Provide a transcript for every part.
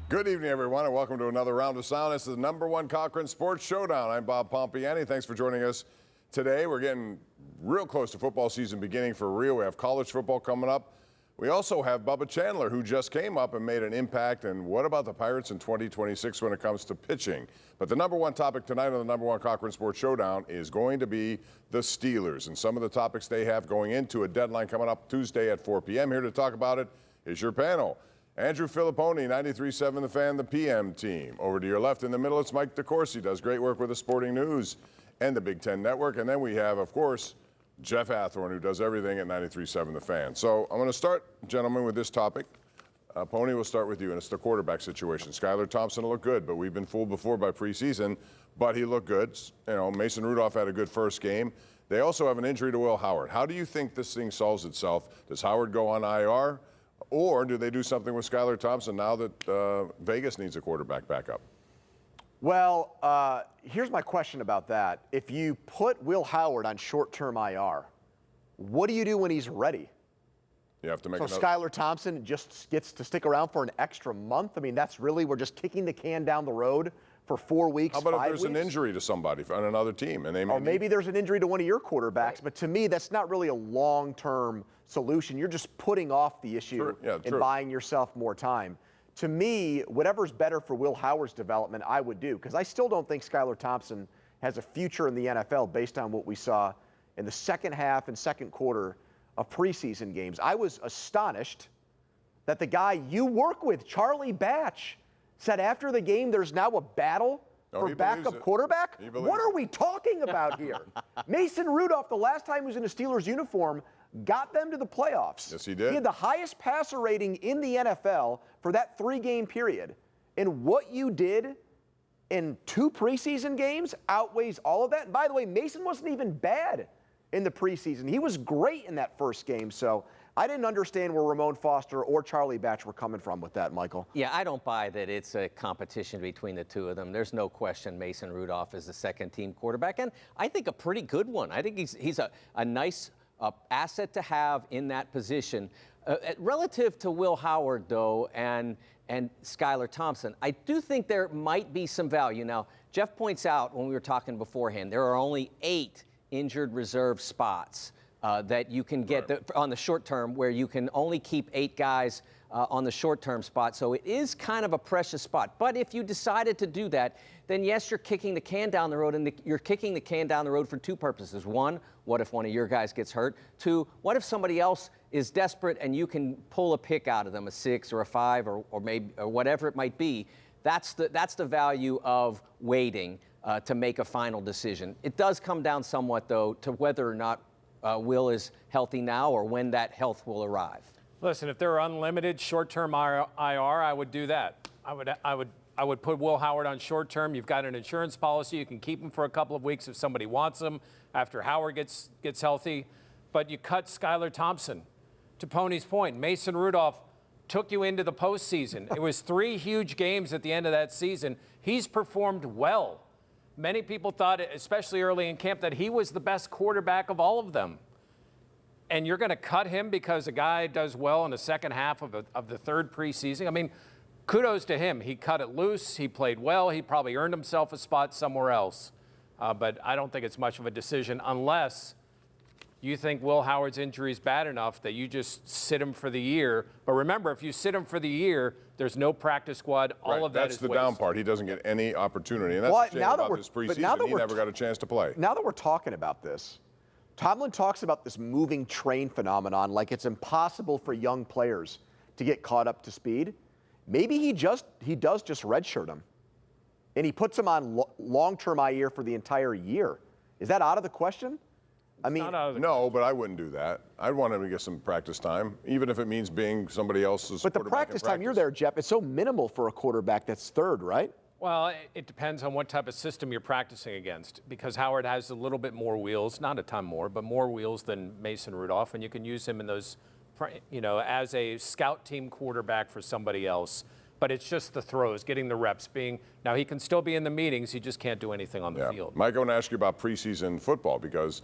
Good evening, everyone, and welcome to another round of sound. This is the #1 Cochran Sports Showdown. I'm Bob Pompeani. Thanks for joining us today. We're getting real close to football season beginning for real. We have college football coming up. We also have Bubba Chandler, who just came up and made an impact. And what about the Pirates in 2026 when it comes to pitching? But the #1 topic tonight on the #1 Cochran Sports Showdown is going to be the Steelers and some of the topics they have going into a deadline coming up Tuesday at 4 p.m. Here to talk about it is your panel. Andrew Fillipponi, 93.7 The Fan, the PM team. Over to your left in the middle, it's Mike DeCourcy, does great work with the Sporting News and the Big Ten Network. And then we have, of course, Jeff Hathhorn, who does everything at 93.7 The Fan. So I'm going to start, gentlemen, with this topic. Pony, we'll start with you, and it's the quarterback situation. Skylar Thompson looked good, but we've been fooled before by preseason, but he looked good. You know, Mason Rudolph had a good first game. They also have an injury to Will Howard. How do you think this thing solves itself? Does Howard go on IR? Or do they do something with Skylar Thompson now that Vegas needs a quarterback backup? Well, here's my question about that. If you put Will Howard on short-term IR, what do you do when he's ready? You have to make So Skylar Thompson just gets to stick around for an extra month? I mean, that's really, we're just kicking the can down the road for 4 weeks, 5 weeks? How about if there's an injury to somebody on another team? And they or maybe there's an injury to one of your quarterbacks, but to me, that's not really a long-term solution. You're just putting off the issue and buying yourself more time. To me, whatever's better for Will Howard's development, I would do, because I still don't think Skylar Thompson has a future in the NFL based on what we saw in the second half and second quarter of preseason games. I was astonished that the guy you work with, Charlie Batch, said after the game there's now a battle for backup quarterback? What are we talking about here? Mason Rudolph, the last time he was in a Steelers uniform, got them to the playoffs. Yes, he did. He had the highest passer rating in the NFL for that 3-game period. And what you did in 2 preseason games outweighs all of that. And by the way, Mason wasn't even bad in the preseason. He was great in that first game. So I didn't understand where Ramon Foster or Charlie Batch were coming from with that, Michael. Yeah, I don't buy that it's a competition between the two of them. There's no question Mason Rudolph is the second-team quarterback, and I think a pretty good one. I think he's a nice asset to have in that position. Relative to Will Howard, though, and Skylar Thompson, I do think there might be some value. Now, Jeff points out when we were talking beforehand, there are only 8 injured reserve spots that you can get on the short term, where you can only keep 8 guys on the short-term spot. So it is kind of a precious spot. But if you decided to do that, then yes, you're kicking the can down the road, and you're kicking the can down the road for 2 purposes. 1, what if one of your guys gets hurt? 2, what if somebody else is desperate and you can pull a pick out of them, a 6 or a 5 or maybe or whatever it might be? That's the value of waiting to make a final decision. It does come down somewhat, though, to whether or not Will is healthy now or when that health will arrive. Listen, if there are unlimited short-term IR, I would do that. I would put Will Howard on short-term. You've got an insurance policy. You can keep him for a couple of weeks if somebody wants him after Howard gets healthy. But you cut Skylar Thompson. To Pony's point, Mason Rudolph took you into the postseason. It was 3 huge games at the end of that season. He's performed well. Many people thought, especially early in camp, that he was the best quarterback of all of them. And you're going to cut him because a guy does well in the second half of the 3rd preseason? I mean, kudos to him. He cut it loose. He played well. He probably earned himself a spot somewhere else. But I don't think it's much of a decision unless you think Will Howard's injury is bad enough that you just sit him for the year. But remember, if you sit him for the year, there's no practice squad. All of that is the waste. down part. He doesn't get any opportunity. And that's the shame about this preseason. He never got a chance to play. Now that we're talking about this, Tomlin talks about this moving train phenomenon like it's impossible for young players to get caught up to speed. Maybe he does just redshirt him, and he puts him on long-term IR for the entire year. Is that out of the question? I mean, no, but I wouldn't do that. I'd want him to get some practice time, even if it means being somebody else's quarterback. But the practice time you're there, Jeff, it's so minimal for a quarterback that's 3rd, right? Well, it depends on what type of system you're practicing against, because Howard has a little bit more wheels, not a ton more, but more wheels than Mason Rudolph, and you can use him in those, as a scout team quarterback for somebody else. But it's just the throws, getting the reps, now he can still be in the meetings, he just can't do anything on the field. Mike, I want to ask you about preseason football because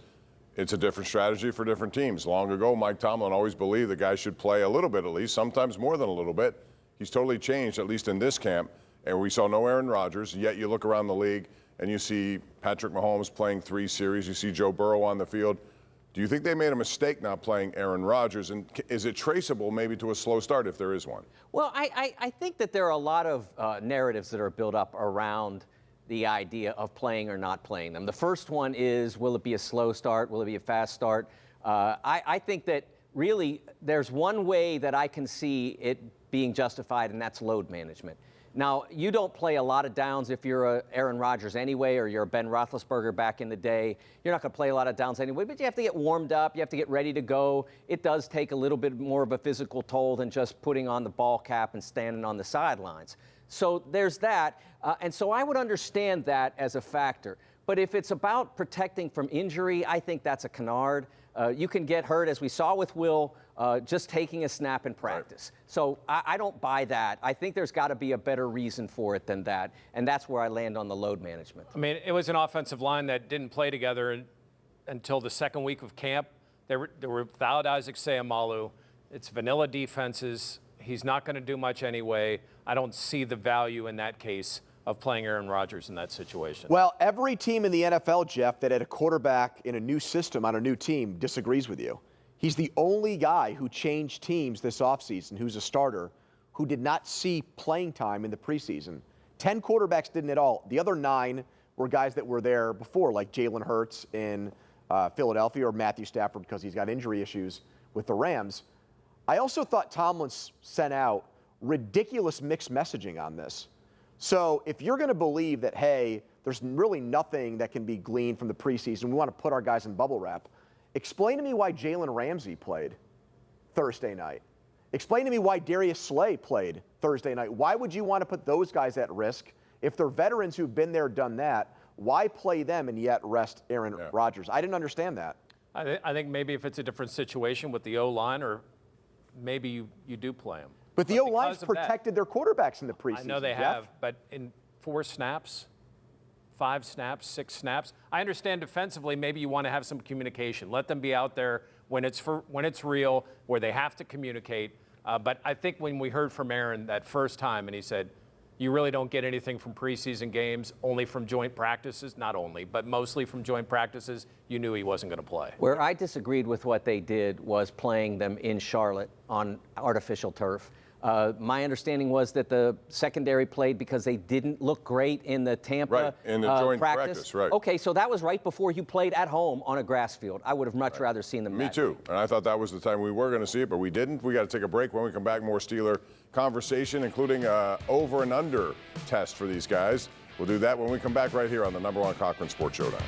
it's a different strategy for different teams. Long ago, Mike Tomlin always believed the guys should play a little bit at least, sometimes more than a little bit, he's totally changed, at least in this camp. And we saw no Aaron Rodgers, yet you look around the league and you see Patrick Mahomes playing 3 series. You see Joe Burrow on the field. Do you think they made a mistake not playing Aaron Rodgers? And is it traceable maybe to a slow start if there is one? Well, I think that there are a lot of narratives that are built up around the idea of playing or not playing them. The first one is, will it be a slow start? Will it be a fast start? I think that really there's one way that I can see it being justified, and that's load management. Now, you don't play a lot of downs if you're a Aaron Rodgers anyway, or you're a Ben Roethlisberger back in the day. You're not going to play a lot of downs anyway, but you have to get warmed up. You have to get ready to go. It does take a little bit more of a physical toll than just putting on the ball cap and standing on the sidelines. So there's that. And so I would understand that as a factor. But if it's about protecting from injury, I think that's a canard. You can get hurt, as we saw with Will, just taking a snap in practice. Right. So I don't buy that. I think there's got to be a better reason for it than that, and that's where I land on the load management. I mean, it was an offensive line that didn't play together until the second week of camp. They were without Isaac Seumalo. It's vanilla defenses. He's not going to do much anyway. I don't see the value in that case of playing Aaron Rodgers in that situation. Well, every team in the NFL, Jeff, that had a quarterback in a new system on a new team disagrees with you. He's the only guy who changed teams this offseason who's a starter who did not see playing time in the preseason. 10 quarterbacks didn't at all. The other 9 were guys that were there before, like Jalen Hurts in Philadelphia or Matthew Stafford because he's got injury issues with the Rams. I also thought Tomlin sent out ridiculous mixed messaging on this. So if you're going to believe that, hey, there's really nothing that can be gleaned from the preseason, we want to put our guys in bubble wrap, explain to me why Jalen Ramsey played Thursday night. Explain to me why Darius Slay played Thursday night. Why would you want to put those guys at risk? If they're veterans who've been there, done that, why play them and yet rest Aaron Rodgers? I didn't understand that. I think maybe if it's a different situation with the O-line, or maybe you do play him. But the O-line's protected their quarterbacks in the preseason. I know they have, but in 4 snaps, 5 snaps, 6 snaps, I understand defensively maybe you want to have some communication. Let them be out there when it's real, where they have to communicate. But I think when we heard from Aaron that first time and he said, you really don't get anything from preseason games, only from joint practices, not only, but mostly from joint practices, you knew he wasn't going to play. Where I disagreed with what they did was playing them in Charlotte on artificial turf. My understanding was that the secondary played because they didn't look great in the Tampa in the joint practice. Right. Okay, so that was right before you played at home on a grass field. I would have much rather seen them. Me too. And I thought that was the time we were going to see it, but we didn't. We got to take a break. When we come back, more Steeler conversation, including over and under test for these guys. We'll do that when we come back right here on the #1 Cochran Sports Showdown.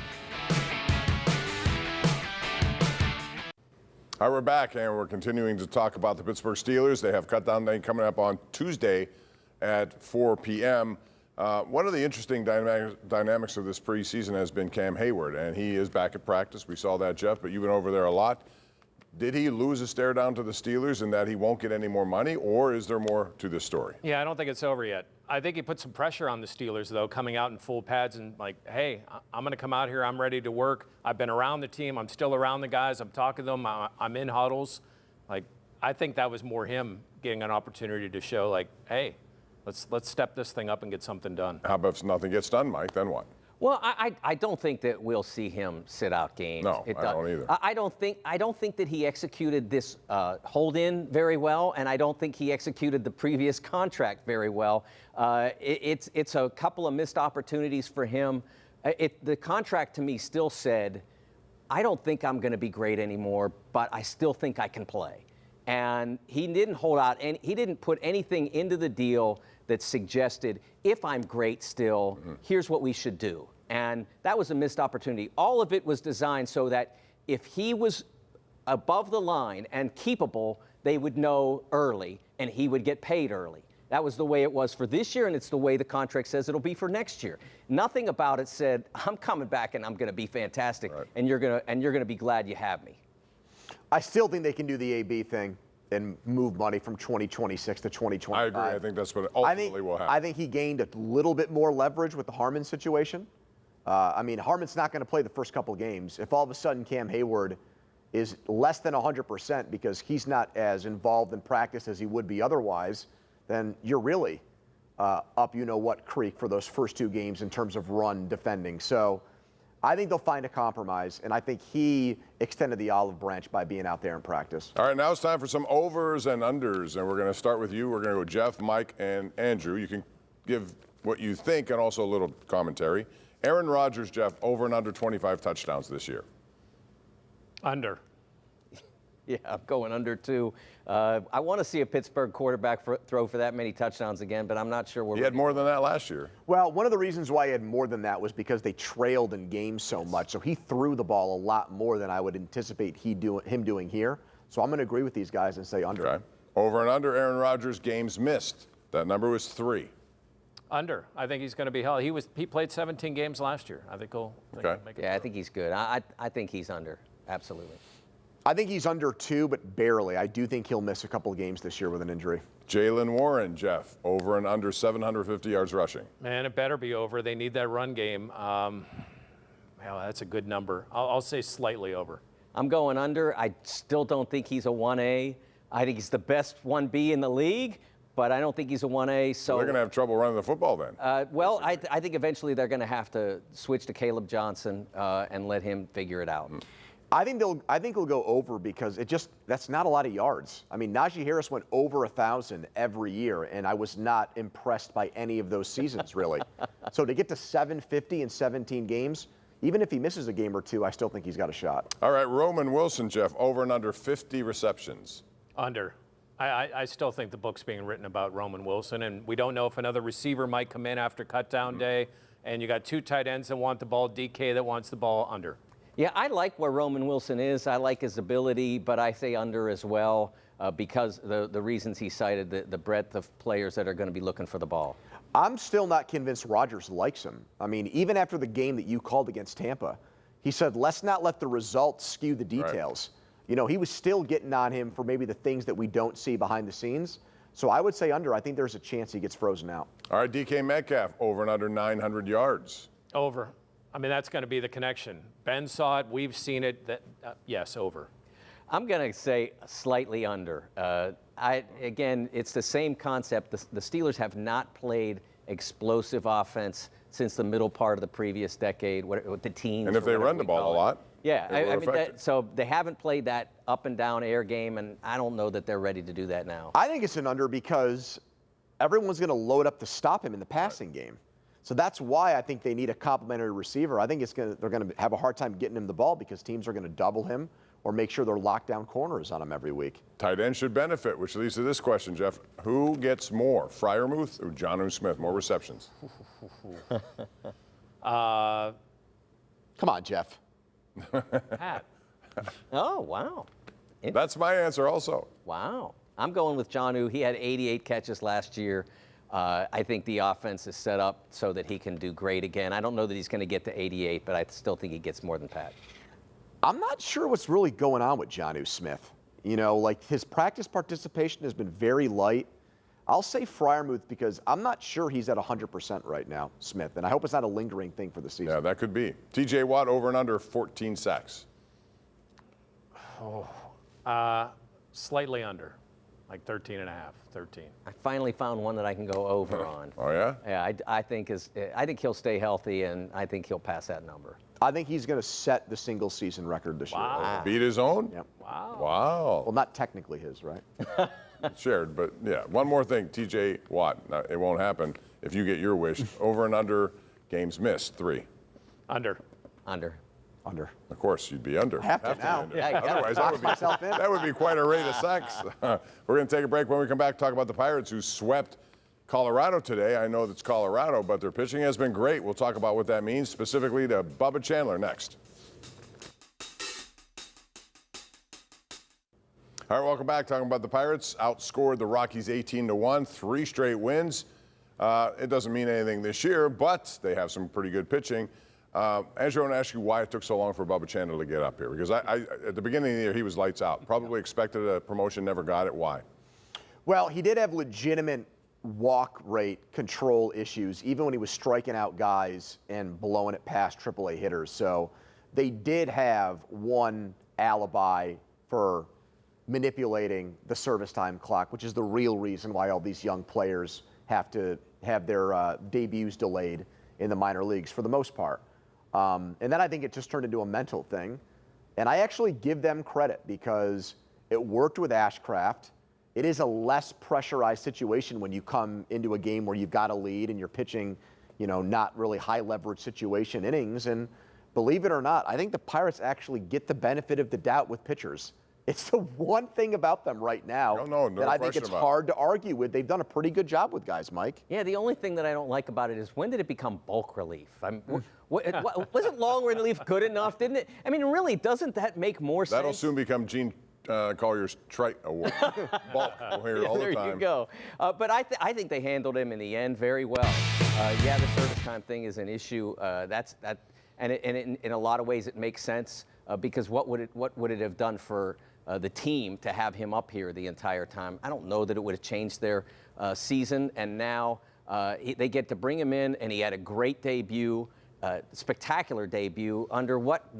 All right, we're back, and we're continuing to talk about the Pittsburgh Steelers. They have cut-down day coming up on Tuesday at 4 p.m. One of the interesting dynamics of this preseason has been Cam Hayward, and he is back at practice. We saw that, Jeff, but you've been over there a lot. Did he lose a stare down to the Steelers in that he won't get any more money, or is there more to this story? Yeah, I don't think it's over yet. I think he put some pressure on the Steelers, though, coming out in full pads and like, hey, I'm going to come out here. I'm ready to work. I've been around the team. I'm still around the guys. I'm talking to them. I'm in huddles. Like, I think that was more him getting an opportunity to show, like, hey, let's step this thing up and get something done. How about if nothing gets done, Mike? Then what? Well, I don't think that we'll see him sit out games. No, I don't either. I don't think that he executed this hold-in very well, and I don't think he executed the previous contract very well. It's a couple of missed opportunities for him. The contract to me still said, I don't think I'm going to be great anymore, but I still think I can play. And he didn't hold out, and he didn't put anything into the deal that suggested, if I'm great still, here's what we should do. And that was a missed opportunity. All of it was designed so that if he was above the line and keepable, they would know early, and he would get paid early. That was the way it was for this year, and it's the way the contract says it'll be for next year. Nothing about it said, I'm coming back and I'm going to be fantastic, and you're going to be glad you have me. I still think they can do the AB thing and move money from 2026 to 2025. I agree. I think that's what ultimately will happen. I think he gained a little bit more leverage with the Harmon situation. I mean, Harmon's not going to play the first couple games. If all of a sudden Cam Hayward is less than 100% because he's not as involved in practice as he would be otherwise, then you're really up you-know-what creek for those first 2 games in terms of run defending. So I think they'll find a compromise, and I think he extended the olive branch by being out there in practice. All right, now it's time for some overs and unders, and we're going to start with you. We're going to go Jeff, Mike, and Andrew. You can give what you think and also a little commentary. Aaron Rodgers, Jeff, over and under 25 touchdowns this year. Under. Yeah, I'm going under too. I want to see a Pittsburgh quarterback throw for that many touchdowns again, but I'm not sure we're. He had more than that last year. Well, one of the reasons why he had more than that was because they trailed in games so much. So he threw the ball a lot more than I would anticipate him doing here. So I'm going to agree with these guys and say under. Okay. Over and under Aaron Rodgers games missed. That number was 3. Under. I think he's going to be held. He played 17 games last year. I think he'll make it. Yeah, I think he's good. I think he's under. Absolutely. I think he's under 2, but barely. I do think he'll miss a couple of games this year with an injury. Jaylen Warren, Jeff, over and under 750 yards rushing. Man, it better be over. They need that run game. Well, that's a good number. I'll say slightly over. I'm going under. I still don't think he's a 1A. I think he's the best 1B in the league, but I don't think he's a 1A. So they're going to have trouble running the football then. Well, I think eventually they're going to have to switch to Caleb Johnson and let him figure it out. I think he'll go over because that's not a lot of yards. I mean, Najee Harris went over 1,000 every year, and I was not impressed by any of those seasons, really. So to get to 750 in 17 games, even if he misses a game or 2, I still think he's got a shot. All right, Roman Wilson, Jeff, over and under 50 receptions. Under. I still think the book's being written about Roman Wilson, and we don't know if another receiver might come in after cutdown day, and you got 2 tight ends that want the ball, DK that wants the ball. Under. Yeah, I like where Roman Wilson is. I like his ability, but I say under as well because the reasons he cited, the breadth of players that are going to be looking for the ball. I'm still not convinced Rodgers likes him. I mean, even after the game that you called against Tampa, he said, let's not let the results skew the details. Right. You know, he was still getting on him for maybe the things that we don't see behind the scenes. So I would say under. I think there's a chance he gets frozen out. All right, DK Metcalf, over and under 900 yards. Over. I mean, that's going to be the connection. Ben saw it. We've seen it. Yes, over. I'm going to say slightly under. Again, it's the same concept. The Steelers have not played explosive offense since the middle part of the previous decade, with the teens. And if they run the ball a lot. Yeah, I mean, so they haven't played that up and down air game, and I don't know that they're ready to do that now. I think it's an under because everyone's going to load up to stop him in the passing game. So that's why I think they need a complimentary receiver. I think they're going to have a hard time getting him the ball because teams are going to double him or make sure they're lockdown corners on him every week. Tight end should benefit, which leads to this question, Jeff. Who gets more, Freiermuth or Jonnu Smith? More receptions? Come on, Jeff. Pat. Oh, wow. That's my answer also. Wow. I'm going with Jonnu. He had 88 catches last year. I think the offense is set up so that he can do great again. I don't know that he's going to get to 88, but I still think he gets more than Pat. I'm not sure what's really going on with Jonnu Smith. You know, like his practice participation has been very light. I'll say Freiermuth because I'm not sure he's at 100% right now, Smith, and I hope it's not a lingering thing for the season. Yeah, that could be. TJ Watt, over and under 14 sacks. Slightly under, like 13 and a half, 13. I finally found one that I can go over on. Oh, yeah? Yeah, I think he'll stay healthy, and I think he'll pass that number. I think he's going to set the single season record this year. Beat his own? Yep. Wow. Wow. Well, not technically his, right? Shared, but yeah. One more thing, TJ Watt. Now, it won't happen if you get your wish. Over and under games missed, 3. Under. Under. Under. Of course, you'd be under. Have to now. Under. Yeah, otherwise, that would be quite a rate of sacks. We're going to take a break. When we come back, talk about the Pirates who swept Colorado today. I know it's Colorado, but their pitching has been great. We'll talk about what that means specifically to Bubba Chandler next. All right, welcome back. Talking about the Pirates. Outscored the Rockies 18-1, 3 straight wins. It doesn't mean anything this year, but they have some pretty good pitching. Andrew, I want to ask you why it took so long for Bubba Chandler to get up here. Because at the beginning of the year, he was lights out. Probably expected a promotion, never got it. Why? Well, he did have legitimate walk rate control issues, even when he was striking out guys and blowing it past AAA hitters. So they did have one alibi for manipulating the service time clock, which is the real reason why all these young players have to have their debuts delayed in the minor leagues for the most part. And then I think it just turned into a mental thing. And I actually give them credit because it worked with Ashcraft. It is a less pressurized situation when you come into a game where you've got a lead and you're pitching, not really high leverage situation innings. And believe it or not, I think the Pirates actually get the benefit of the doubt with pitchers. It's the one thing about them right now that I think it's hard to argue with. They've done a pretty good job with guys, Mike. Yeah, the only thing that I don't like about it is when did it become bulk relief? Wasn't long relief good enough, didn't it? I mean, really, doesn't that make more sense? That'll soon become Gene Collier's Trite Award. Bulk. We'll hear it all the time. There you go. But I think they handled him in the end very well. Yeah, the service time thing is an issue. And in a lot of ways it makes sense because what would it have done for the team to have him up here the entire time? I don't know that it would have changed their season. And now they get to bring him in, and he had a great debut. Spectacular debut under what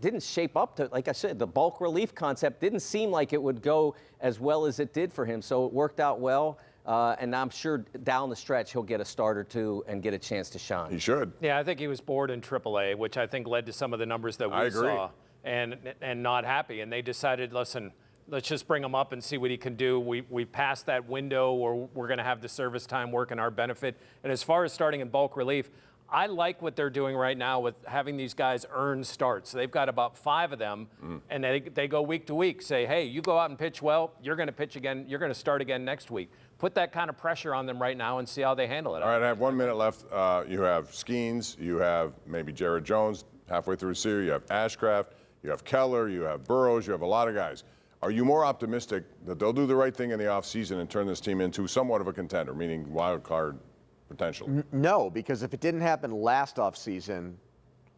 didn't shape up to, like I said, the bulk relief concept didn't seem like it would go as well as it did for him. So it worked out well, and I'm sure down the stretch he'll get a start or two and get a chance to shine. He should. Yeah, I think he was bored in AAA, which I think led to some of the numbers that we saw, and not happy. And they decided, listen, let's just bring him up and see what he can do. We passed that window where we're going to have the service time work in our benefit. And as far as starting in bulk relief, I like what they're doing right now with having these guys earn starts. They've got about 5 of them, and they go week to week. Say, hey, you go out and pitch well, you're going to pitch again, you're going to start again next week. Put that kind of pressure on them right now and see how they handle it. All right, I have 1 minute left. You have Skeens, you have maybe Jared Jones halfway through the series, you have Ashcraft, you have Keller, you have Burrows, you have a lot of guys. Are you more optimistic that they'll do the right thing in the offseason and turn this team into somewhat of a contender, meaning wild card potential? No, because if it didn't happen last offseason,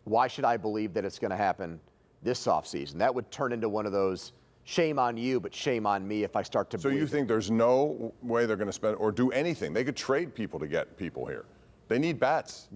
why should I believe that it's going to happen this offseason? That would turn into one of those shame on you, but shame on me if I start to believe. So you think there's no way they're going to spend or do anything? They could trade people to get people here. They need bats.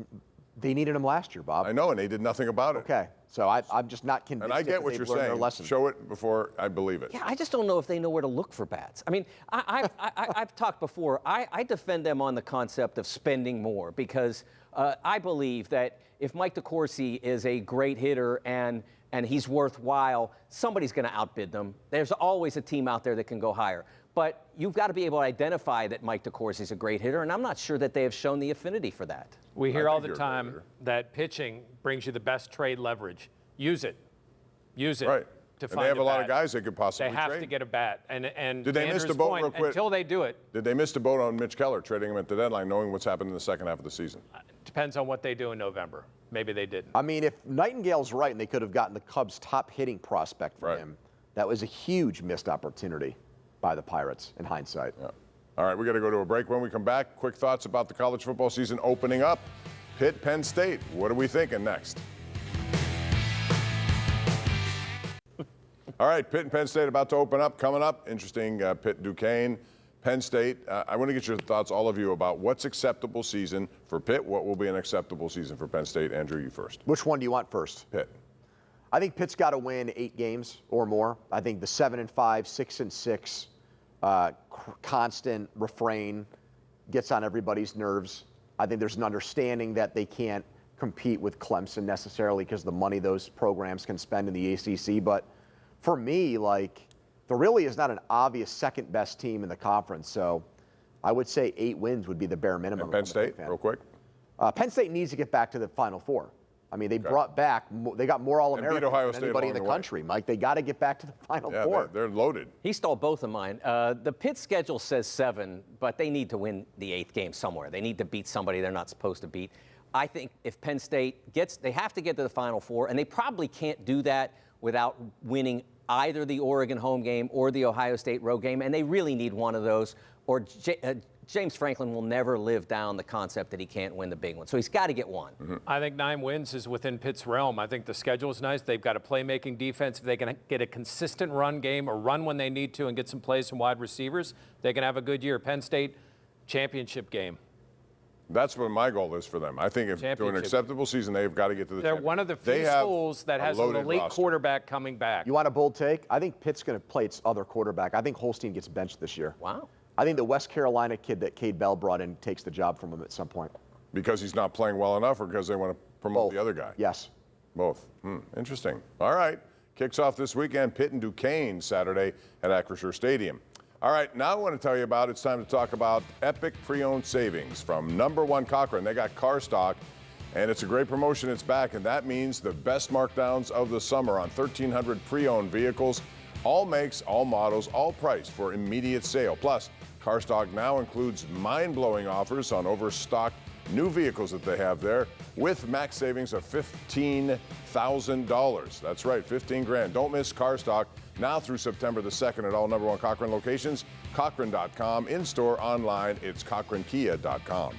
They needed them last year, Bob. I know, and they did nothing about it. Okay, so I'm just not convinced. And I get what you're saying. Show it before I believe it. Yeah, I just don't know if they know where to look for bats. I mean, I've talked before. I defend them on the concept of spending more because I believe that if Mike DeCourcy is a great hitter and he's worthwhile, somebody's going to outbid them. There's always a team out there that can go higher. But you've got to be able to identify that Mike DeCourcy is a great hitter, and I'm not sure that they have shown the affinity for that. We hear all the time that pitching brings you the best trade leverage. Use it. Use it. Right. To and find they have a lot bat. of guys they could possibly trade. They have trade. to get a bat. And did they miss the boat real quick? Until they do it. Did they miss the boat on Mitch Keller, trading him at the deadline, knowing what's happened in the second half of the season? Depends on what they do in November. Maybe they didn't. I mean, if Nightingale's right and they could have gotten the Cubs' top hitting prospect for him, that was a huge missed opportunity by the Pirates in hindsight. Yeah. All right, we got to go to a break. When we come back, quick thoughts about the college football season opening up. Pitt, Penn State. What are we thinking next? All right, Pitt and Penn State about to open up. Coming up, interesting Pitt Duquesne. Penn State, I want to get your thoughts, all of you, about what's acceptable season for Pitt, what will be an acceptable season for Penn State. Andrew, you first. Which one do you want first? Pitt. I think Pitt's got to win 8 games or more. I think the 7-5, 6-6 constant refrain gets on everybody's nerves. I think there's an understanding that they can't compete with Clemson necessarily because of the money those programs can spend in the ACC. But for me, there really is not an obvious second best team in the conference. So I would say 8 wins would be the bare minimum. And Penn State, real quick. Penn State needs to get back to the Final Four. I mean, they brought back, they got more All-Americans than anybody in the country, Mike. They got to get back to the Final Four. They're loaded. He stole both of mine. The Pitt schedule says 7, but they need to win the 8th game somewhere. They need to beat somebody they're not supposed to beat. I think if Penn State they have to get to the Final Four, and they probably can't do that without winning either the Oregon home game or the Ohio State road game, and they really need one of those, or James Franklin will never live down the concept that he can't win the big one. So he's got to get one. Mm-hmm. I think 9 wins is within Pitt's realm. I think the schedule is nice. They've got a playmaking defense. If they can get a consistent run game or run when they need to and get some plays from wide receivers, they can have a good year. Penn State, championship game. That's what my goal is for them. I think if to an acceptable season, they've got to get to the They're one of the few schools that has an elite quarterback coming back. You want a bold take? I think Pitt's going to play its other quarterback. I think Holstein gets benched this year. Wow. I think the West Carolina kid that Cade Bell brought in takes the job from him at some point. Because he's not playing well enough, or because they want to promote the other guy? Yes. Both. Interesting. All right. Kicks off this weekend, Pitt and Duquesne Saturday at Acrisure Stadium. All right, now I want to tell you about, it's time to talk about epic pre-owned savings from #1 Cochran. They got car stock, and it's a great promotion. It's back, and that means the best markdowns of the summer on 1,300 pre-owned vehicles. All makes, all models, all priced for immediate sale. Plus, car stock now includes mind-blowing offers on overstocked new vehicles that they have there with max savings of $15,000. That's right, 15 grand. Don't miss car stock now through September the 2nd at all #1 Cochran locations. Cochran.com, in-store, online. It's CochranKia.com.